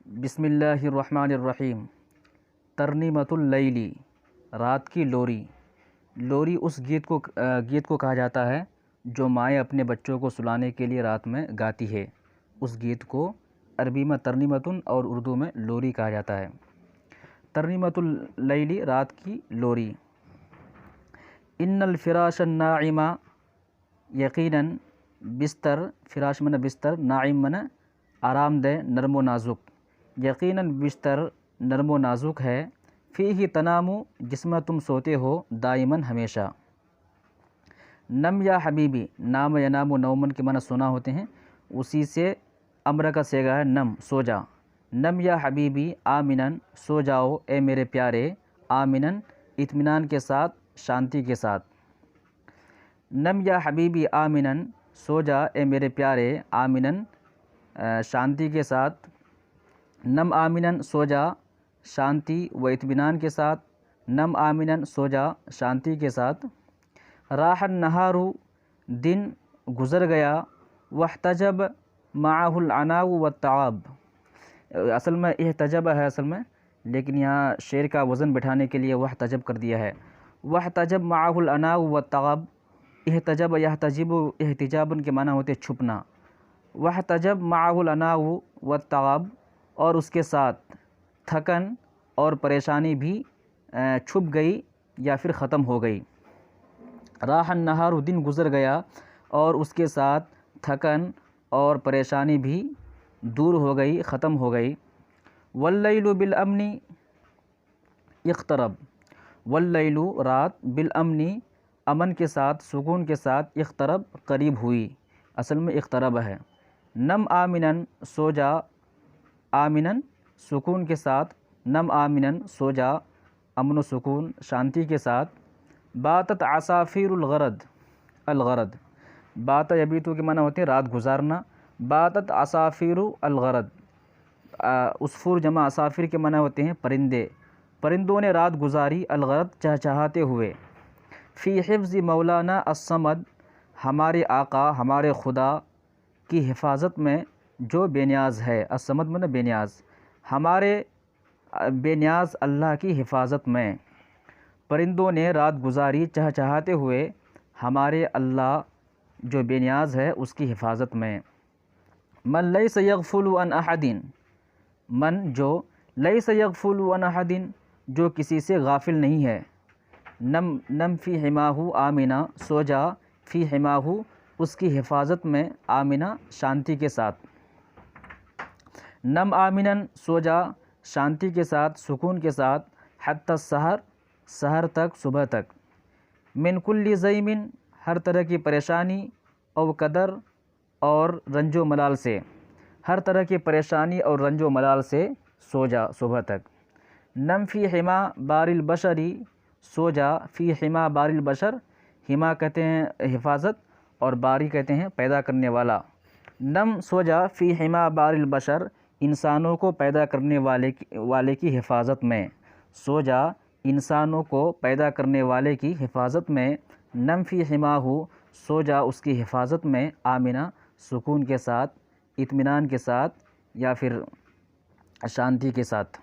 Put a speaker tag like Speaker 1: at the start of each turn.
Speaker 1: بسم اللہ الرحمن الرحیم۔ ترنیمۃ اللیلی، رات کی لوری۔ لوری اس گیت کو کہا جاتا ہے جو مائیں اپنے بچوں کو سلانے کے لیے رات میں گاتی ہے۔ اس گیت کو عربی میں ترنیمۃن اور اردو میں لوری کہا جاتا ہے۔ ترنیمۃ اللیلی، رات کی لوری۔ ان الفراش الناعم، یقیناً بستر، فراش من بستر، ناعم من آرام دہ، نرم و نازک۔ یقیناً بستر نرم و نازک ہے، فیہ تنام، جس میں تم سوتے ہو، دائماً ہمیشہ۔ نم یا حبیبی، نام ینام و نومن کے معنی سونا ہوتے ہیں، اسی سے امر کا صیغہ ہے نم، سو جا۔ نم یا حبیبی آمنن، سو جاؤ اے میرے پیارے، آمنن، اطمینان کے ساتھ، شانتی کے ساتھ۔ نم یا حبیبی آمنن، سو جا اے میرے پیارے، آمنن، شانتی کے ساتھ۔ نم آمنن، سو جا، شانتی و اطمینان کے ساتھ۔ نم آمنن، سو جا، شانتی کے ساتھ۔ راح النہار، دن گزر گیا، واحتجب معہ العناء والتعاب۔ اصل میں احتجب ہے لیکن یہاں شعر کا وزن بٹھانے کے لیے واحتجب کر دیا ہے۔ واحتجب معہ العناء والتعاب۔ احتجب یحتجب احتجاباً کے معنی ہوتے چھپنا۔ واحتجب معہ العناء والتعاب، اور اس کے ساتھ تھکن اور پریشانی بھی چھپ گئی یا پھر ختم ہو گئی۔ راح النہار، دن گزر گیا، اور اس کے ساتھ تھکن اور پریشانی بھی دور ہو گئی، ختم ہو گئی۔ واللیل بالامن اقترب۔ واللیل، رات، بالامن، امن کے ساتھ، سکون کے ساتھ، اقترب، قریب ہوئی، اصل میں اقترب ہے۔ نم آمنن، سو جا، آمنن، سکون کے ساتھ۔ نم آمنن، سو جا، امن و سکون، شانتی کے ساتھ۔ باتت عصافیر الغرد، الغرد، بات یبیتو کے معنی ہوتے ہیں رات گزارنا۔ باتت عصافیر الغرد، عصفور جمع عصافیر کے معنی ہوتے ہیں پرندے۔ پرندوں نے رات گزاری، الغرد، چہچہاتے ہوئے۔ فی حفظ مولانا الصمد، ہمارے آقا، ہمارے خدا کی حفاظت میں جو بے نیاز ہے۔ الصمد معنی بے نیاز، ہمارے بے نیاز اللہ کی حفاظت میں۔ پرندوں نے رات گزاری چہچہاتے ہوئے ہمارے اللہ جو بے نیاز ہے اس کی حفاظت میں۔ من لیس یغفل عن احد، من جو، لیس یغفل عن احد، جو کسی سے غافل نہیں ہے۔ نم فی حماہ آمنہ، سو جا، فی حماہ، اس کی حفاظت میں، آمنہ، شانتی کے ساتھ۔ نم آمنن، سو جا، شانتی کے ساتھ، سکون کے ساتھ۔ حتی السحر، سحر تک، صبح تک۔ من کل ضیم، ہر طرح کی پریشانی، او قدر، اور رنج و ملال سے، ہر طرح کی پریشانی اور رنج و ملال سے سو جا، صبح تک۔ نم فی حما بار البشری، سو جا، فی حما بار البشر، حما کہتے ہیں حفاظت اور باری کہتے ہیں پیدا کرنے والا۔ نم، سو جا، فی حما بار البشر، انسانوں کو پیدا کرنے والے کی حفاظت میں۔ سو جا، انسانوں کو پیدا کرنے والے کی حفاظت میں۔ نم فی حماہ، سو جا اس کی حفاظت میں، آمنہ، سکون کے ساتھ، اطمینان کے ساتھ، یا پھر شانتی کے ساتھ۔